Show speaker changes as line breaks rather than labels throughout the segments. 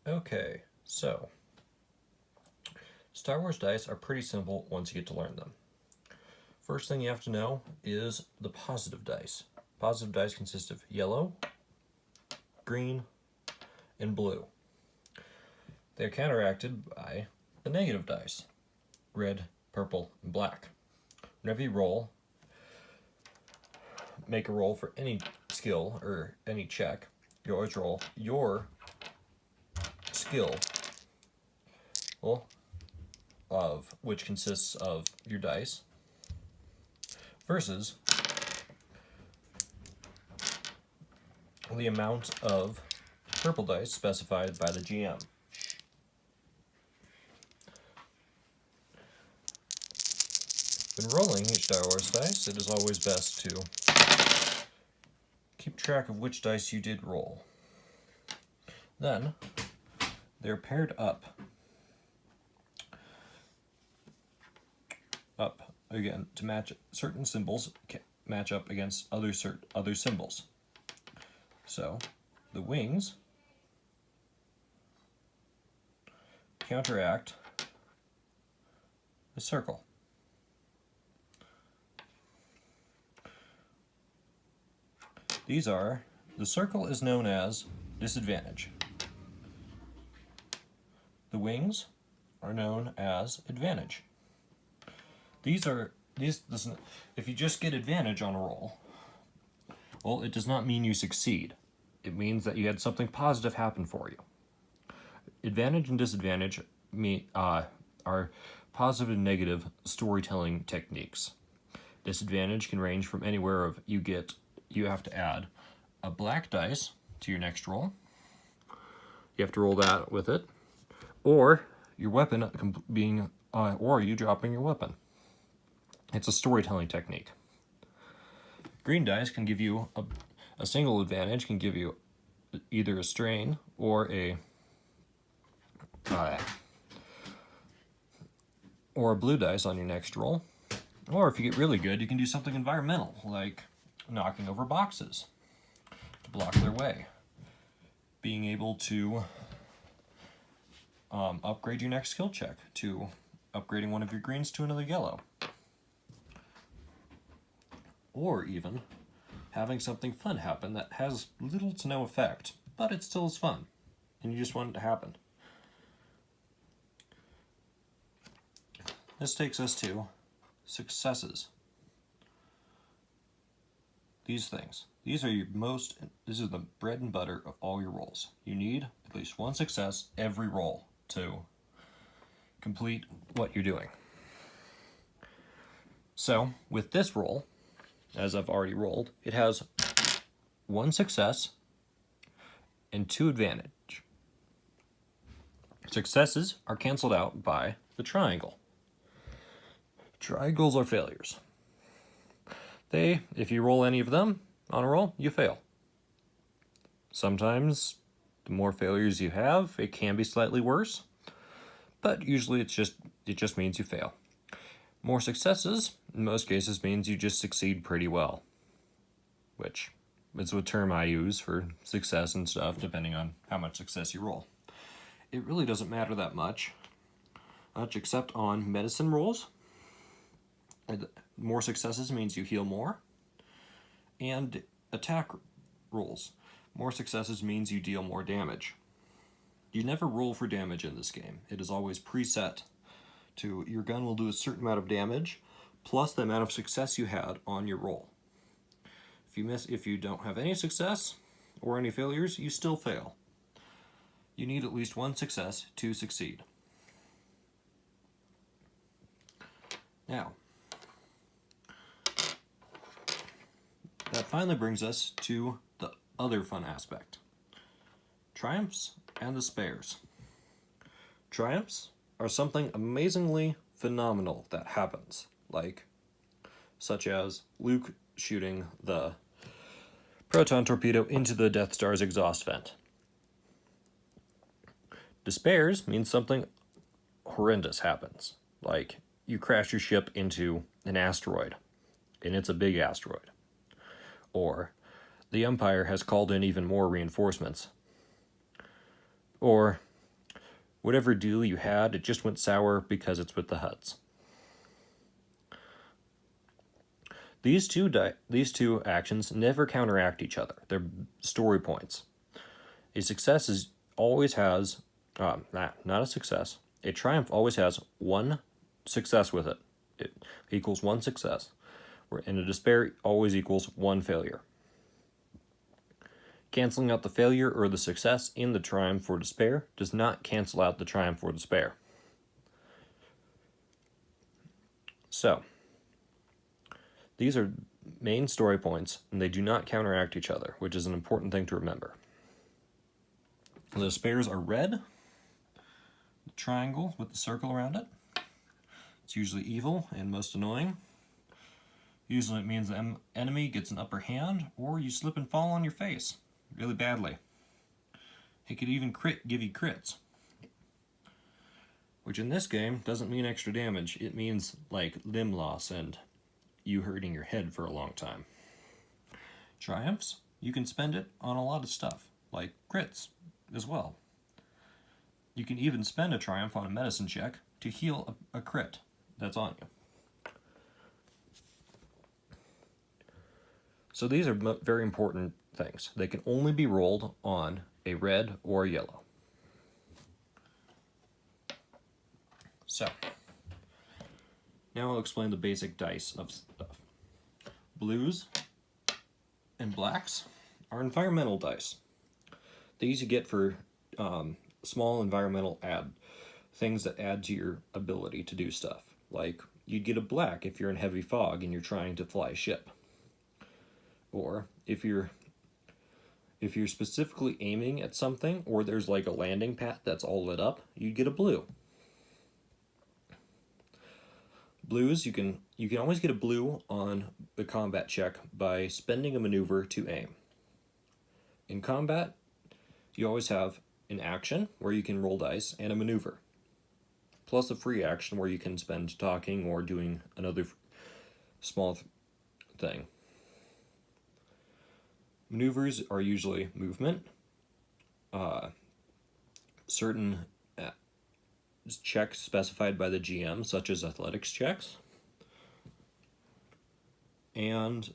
Okay, so Star Wars dice are pretty simple once you get to learn them. First thing you have to know is the positive dice. Positive dice consist of yellow, green, and blue. They're counteracted by the negative dice, red, purple, and black. Whenever you roll, make a roll for any skill or any check, you always roll your skill, well, of which consists of your dice, versus the amount of purple dice specified by the GM. When rolling each Star Wars dice, it is always best to keep track of which dice you did roll. Then, they're paired up again to match certain symbols, match up against other symbols. So, the wings counteract the circle. The circle is known as disadvantage. The wings are known as advantage. If you just get advantage on a roll, well, it does not mean you succeed. It means that you had something positive happen for you. Advantage and disadvantage are positive and negative storytelling techniques. Disadvantage can range from anywhere of you have to add a black dice to your next roll. You have to roll that with it, or your weapon or you dropping your weapon. It's a storytelling technique. Green dice can give you a single advantage, can give you either a strain or a blue dice on your next roll. Or if you get really good, you can do something environmental, like knocking over boxes to block their way. Being able to upgrade your next skill check to upgrading one of your greens to another yellow. Or even having something fun happen that has little to no effect, but it still is fun, and you just want it to happen. This takes us to successes. These is the bread and butter of all your rolls. You need at least one success every roll to complete what you're doing. So, with this roll, as I've already rolled, it has one success and 2 advantage. Successes are canceled out by the triangle. Triangles are failures. If you roll any of them on a roll, you fail. Sometimes, the more failures you have, it can be slightly worse, but usually it just means you fail. More successes, in most cases, means you just succeed pretty well, which is a term I use for success and stuff, depending on how much success you roll. It really doesn't matter that much except on medicine rolls. More successes means you heal more. And attack rolls. More successes means you deal more damage. You never roll for damage in this game. It is always preset to your gun will do a certain amount of damage plus the amount of success you had on your roll. If you don't have any success or any failures, you still fail. You need at least one success to succeed. Now, that finally brings us to the other fun aspect. Triumphs and the spares. Triumphs are something amazingly phenomenal that happens, such as Luke shooting the proton torpedo into the Death Star's exhaust vent. Despairs means something horrendous happens, like you crash your ship into an asteroid, and it's a big asteroid. Or the Empire has called in even more reinforcements. Or Whatever deal you had, it just went sour because it's with the Huts. These two actions never counteract each other. They're story points. A success always has, not a success. A triumph always has one success with it. It equals one success. And a despair always equals one failure. Canceling out the failure or the success in the triumph or despair does not cancel out the triumph or despair. So, these are main story points, and they do not counteract each other, which is an important thing to remember. The despairs are red, the triangle with the circle around it. It's usually evil and most annoying. Usually it means the enemy gets an upper hand, or you slip and fall on your face really badly. It could even give you crits, which in this game doesn't mean extra damage. It means like limb loss and you hurting your head for a long time. Triumphs, you can spend it on a lot of stuff, like crits as well. You can even spend a triumph on a medicine check to heal a crit that's on you. So these are very important things. They can only be rolled on a red or a yellow. So, now I'll explain the basic dice of stuff. Blues and blacks are environmental dice. These you get for small environmental things that add to your ability to do stuff. Like, you'd get a black if you're in heavy fog and you're trying to fly a ship. Or if you're specifically aiming at something, or there's like a landing pad that's all lit up, you'd get a blue. Blues, you can always get a blue on the combat check by spending a maneuver to aim. In combat, you always have an action where you can roll dice and a maneuver, plus a free action where you can spend talking or doing another small thing. Maneuvers are usually movement, certain checks specified by the GM, such as athletics checks, and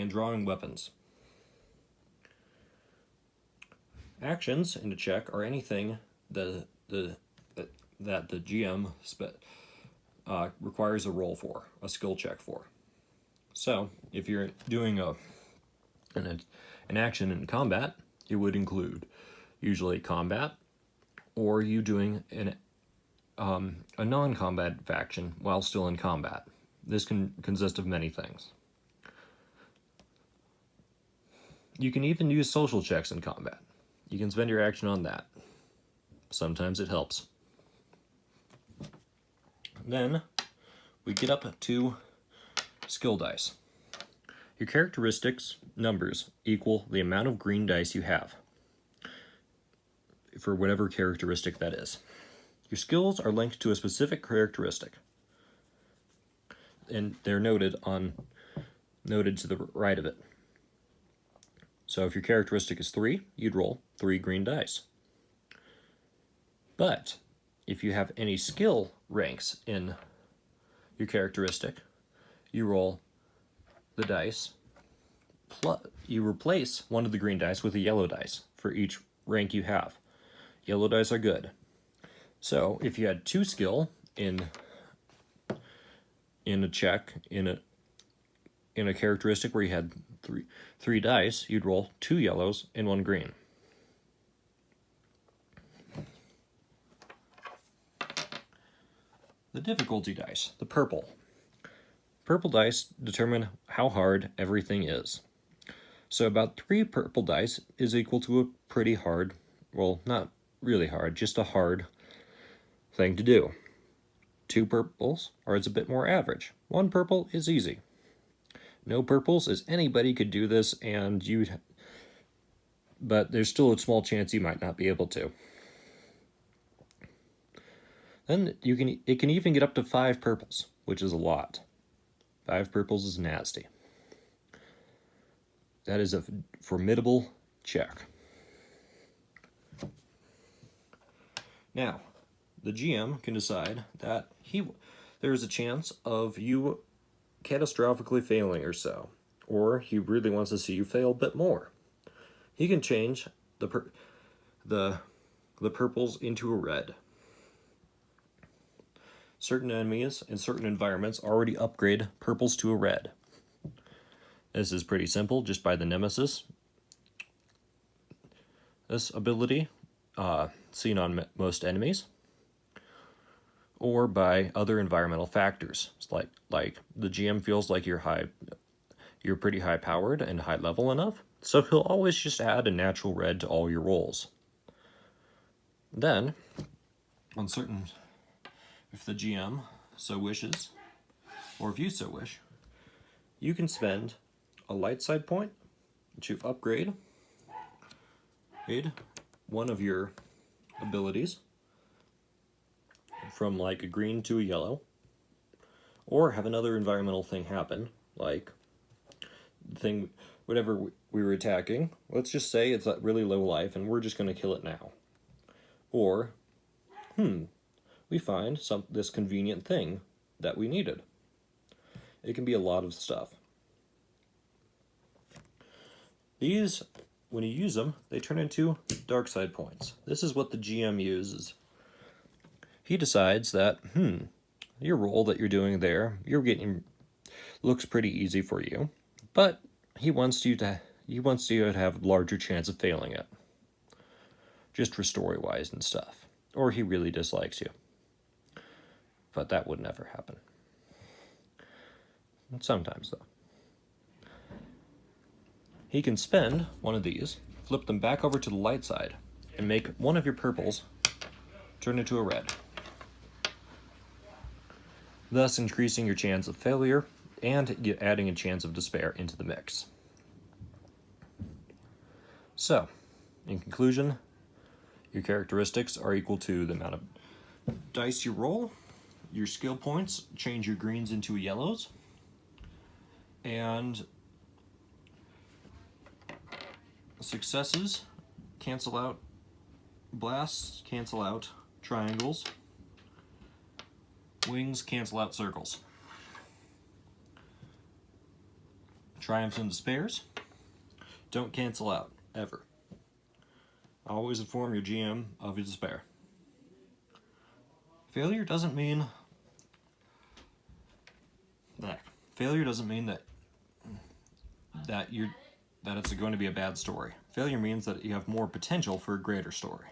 drawing weapons. Actions in a check are anything that the GM requires a roll for, a skill check for. So, if you're doing an action in combat, it would include usually combat, or you doing a non-combat action while still in combat. This can consist of many things. You can even use social checks in combat. You can spend your action on that. Sometimes it helps. Then we get up to skill dice. Your characteristics numbers equal the amount of green dice you have for whatever characteristic that is. Your skills are linked to a specific characteristic, and they're noted to the right of it. So if your characteristic is 3, you'd roll 3 green dice. But if you have any skill ranks in your characteristic, you roll the dice, you replace one of the green dice with a yellow dice for each rank you have. Yellow dice are good. So if you had 2 skill in a check, in a characteristic where you had three dice, you'd roll 2 yellows and 1 green. The difficulty dice, the purple. Purple dice determine how hard everything is. So about 3 purple dice is equal to a pretty hard, well, not really hard, just a hard thing to do. 2 purples are a bit more average. 1 purple is easy. No purples is anybody could do this, but there's still a small chance you might not be able to. Then it can even get up to 5 purples, which is a lot. 5 purples is nasty. That is a formidable check. Now, the GM can decide that there is a chance of you catastrophically failing or so, or he really wants to see you fail a bit more. He can change the purples into a red. Certain enemies in certain environments already upgrade purples to a red. This is pretty simple, just by the Nemesis. This ability, seen on most enemies, or by other environmental factors. It's like the GM feels like you're pretty high powered and high level enough, so he'll always just add a natural red to all your rolls. Then, if the GM so wishes, or if you so wish, you can spend a light side point to upgrade one of your abilities from like a green to a yellow, or have another environmental thing happen, like whatever we were attacking, let's just say it's at really low life and we're just going to kill it now. Or, we find this convenient thing that we needed. It can be a lot of stuff. These, when you use them, they turn into dark side points. This is what the GM uses. He decides that, your roll that you're doing there, looks pretty easy for you, but he wants you to have a larger chance of failing it. Just for story-wise and stuff. Or he really dislikes you. But that would never happen. Sometimes, though. He can spend one of these, flip them back over to the light side, and make one of your purples turn into a red. Thus increasing your chance of failure and adding a chance of despair into the mix. So, in conclusion, your characteristics are equal to the amount of dice you roll. Your skill points change your greens into yellows. And successes cancel out blasts, cancel out triangles. Wings cancel out circles. Triumphs and despairs don't cancel out, ever. Always inform your GM of your despair. Failure doesn't mean that it's going to be a bad story. Failure means that you have more potential for a greater story.